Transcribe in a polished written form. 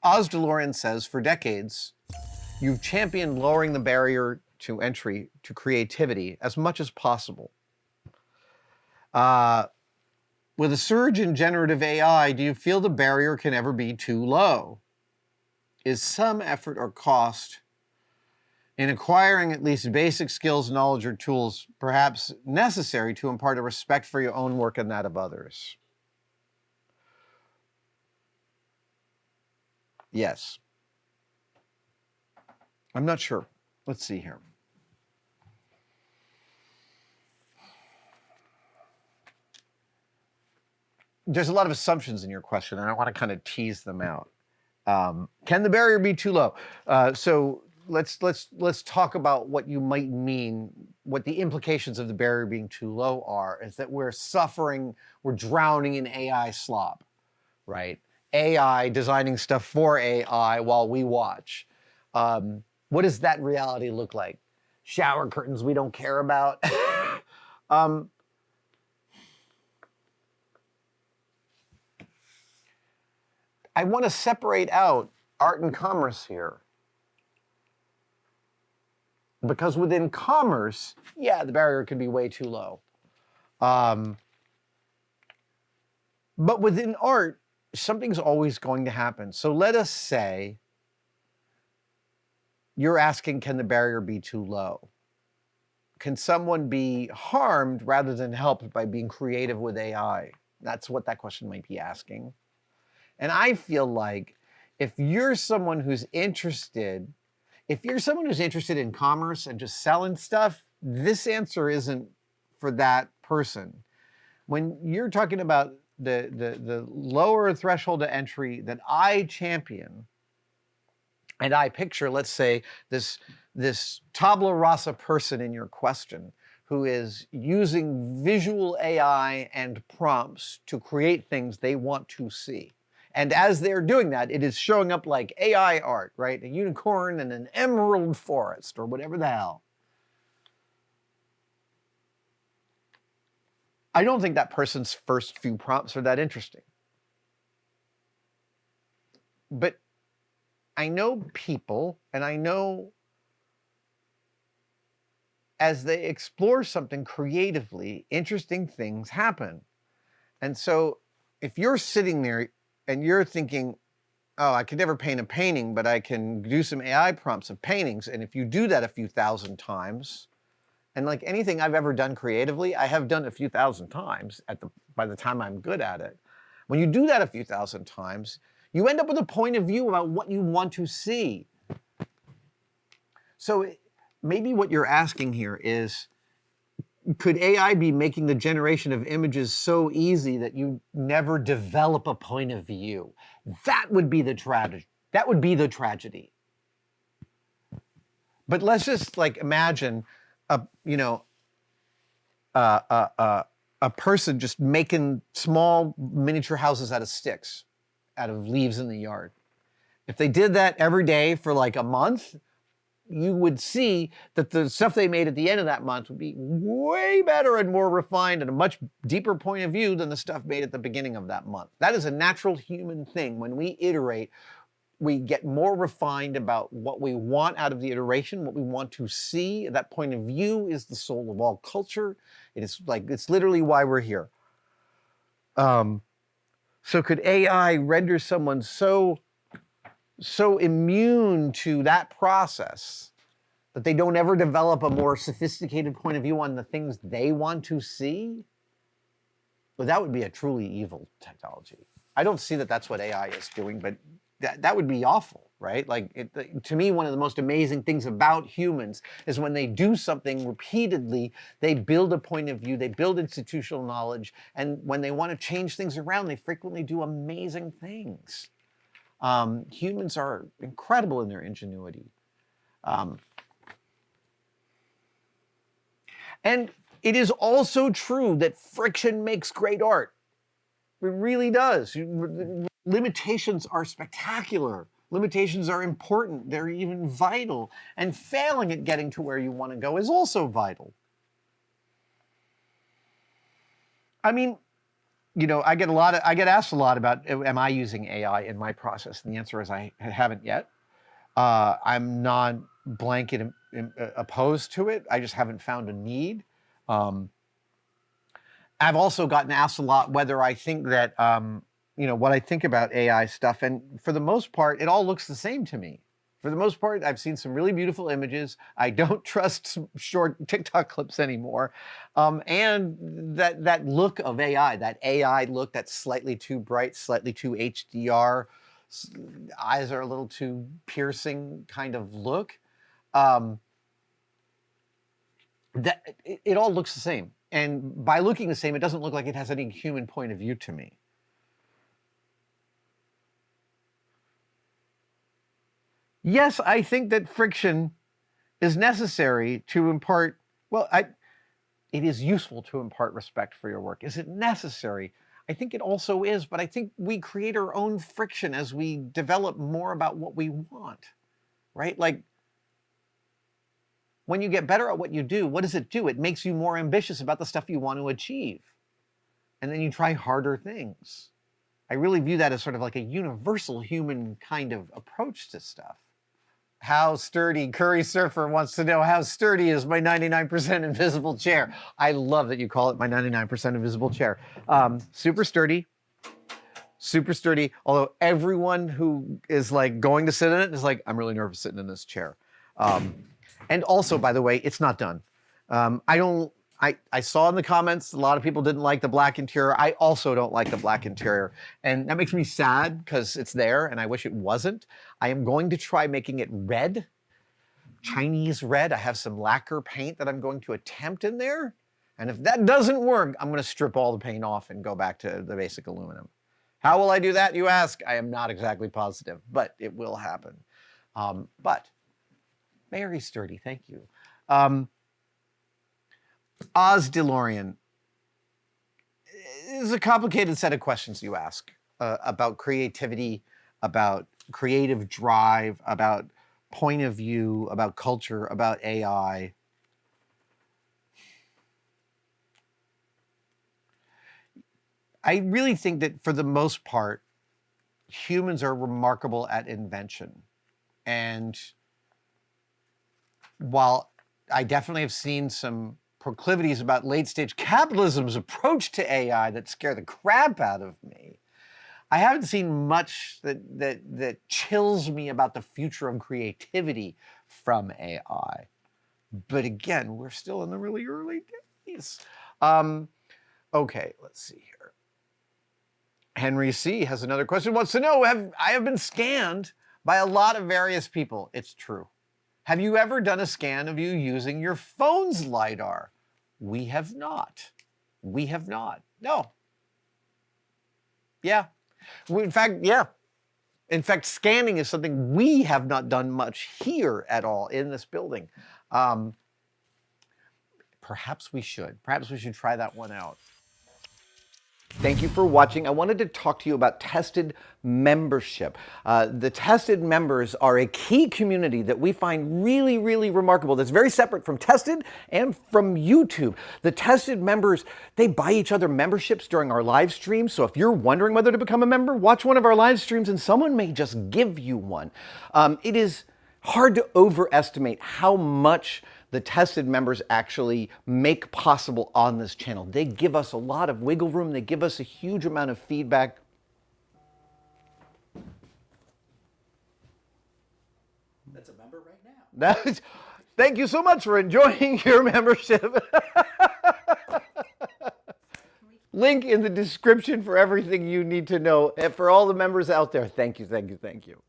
Oz.DeLorean says, for decades, you've championed lowering the barrier to entry to creativity as much as possible. With a surge in generative AI, do you feel the barrier can ever be too low? Is some effort or cost in acquiring at least basic skills, knowledge, or tools perhaps necessary to impart a respect for your own work and that of others? Yes. I'm not sure. Let's see here. There's a lot of assumptions in your question, and I want to kind of tease them out. Can the barrier be too low? So let's talk about what you might mean, what the implications of the barrier being too low are, is that we're suffering, we're drowning in AI slop, right? AI designing stuff for AI while we watch. What does that reality look like? Shower curtains we don't care about. I want to separate out art and commerce here. Because within commerce, yeah, the barrier can be way too low. But within art, something's always going to happen. So let us say you're asking, can the barrier be too low? Can someone be harmed rather than helped by being creative with AI? That's what that question might be asking. And I feel like if you're someone who's interested in commerce and just selling stuff, this answer isn't for that person. When you're talking about the lower threshold of entry that I champion, and I picture, let's say, this tabula rasa person in your question who is using visual AI and prompts to create things they want to see. And as they're doing that, it is showing up like AI art, right? A unicorn and an emerald forest or whatever the hell. I don't think that person's first few prompts are that interesting. But I know people, and I know as they explore something creatively, interesting things happen. And so if you're sitting there and you're thinking, oh, I could never paint a painting, but I can do some AI prompts of paintings. And if you do that a few thousand times, and like anything I've ever done creatively, I have done a few thousand times by the time I'm good at it. When you do that a few thousand times, you end up with a point of view about what you want to see. So maybe what you're asking here is, could AI be making the generation of images so easy that you never develop a point of view? That would be the tragedy. That would be the tragedy. But let's just like imagine a person just making small miniature houses out of sticks, out of leaves in the yard. If they did that every day for like a month, you would see that the stuff they made at the end of that month would be way better and more refined and a much deeper point of view than the stuff made at the beginning of that month. That is a natural human thing. When we iterate, we get more refined about what we want out of the iteration, what we want to see. That point of view is the soul of all culture. It's literally why we're here. So could AI render someone so immune to that process that they don't ever develop a more sophisticated point of view on the things they want to see? Well, that would be a truly evil technology. I don't see that that's what AI is doing, but that would be awful, right? To me, one of the most amazing things about humans is when they do something repeatedly, they build a point of view, they build institutional knowledge, and when they want to change things around, they frequently do amazing things. Humans are incredible in their ingenuity. And it is also true that friction makes great art. It really does. Limitations are spectacular. Limitations are important. They're even vital. And failing at getting to where you want to go is also vital. I mean, I get asked a lot about, am I using AI in my process? And the answer is I haven't yet. I'm not blanket opposed to it. I just haven't found a need. I've also gotten asked a lot whether I think that, what I think about AI stuff. And for the most part, it all looks the same to me. For the most part, I've seen some really beautiful images. I don't trust short TikTok clips anymore. And that look of AI, that AI look that's slightly too bright, slightly too HDR, eyes are a little too piercing kind of look. It all looks the same. And by looking the same, it doesn't look like it has any human point of view to me. Yes, I think that friction is necessary to impart, it is useful to impart respect for your work. Is it necessary? I think it also is, but I think we create our own friction as we develop more about what we want, right? Like, when you get better at what you do, what does it do? It makes you more ambitious about the stuff you want to achieve. And then you try harder things. I really view that as sort of like a universal human kind of approach to stuff. How sturdy, Curry Surfer wants to know, how sturdy is my 99% invisible chair? I love that you call it my 99% invisible chair. Super sturdy, super sturdy. Although everyone who is like going to sit in it is like, I'm really nervous sitting in this chair. And also, by the way, it's not done. I saw in the comments, a lot of people didn't like the black interior. I also don't like the black interior. And that makes me sad because it's there and I wish it wasn't. I am going to try making it red, Chinese red. I have some lacquer paint that I'm going to attempt in there. And if that doesn't work, I'm going to strip all the paint off and go back to the basic aluminum. How will I do that, you ask? I am not exactly positive, but it will happen. But very sturdy, thank you. Oz.DeLorean. It's a complicated set of questions you ask about creativity, about creative drive, about point of view, about culture, about AI. I really think that for the most part, humans are remarkable at invention. And while I definitely have seen some proclivities about late-stage capitalism's approach to AI that scare the crap out of me, I haven't seen much that chills me about the future of creativity from AI. But again, we're still in the really early days. Okay, let's see here. Henry C. has another question. Wants to know, I have been scanned by a lot of various people. It's true. Have you ever done a scan of you using your phone's Lidar? We have not. We have not. No. Yeah. In fact, yeah. In fact, scanning is something we have not done much here at all in this building. Perhaps we should. Perhaps we should try that one out. Thank you for watching. I wanted to talk to you about Tested membership. The Tested members are a key community that we find really, really remarkable. That's very separate from Tested and from YouTube. The Tested members, they buy each other memberships during our live streams. So if you're wondering whether to become a member, watch one of our live streams and someone may just give you one. It is hard to overestimate how much the Tested members actually make possible on this channel. They give us a lot of wiggle room. They give us a huge amount of feedback. That's a member right now. Thank you so much for enjoying your membership. Link in the description for everything you need to know. And for all the members out there, thank you, thank you, thank you.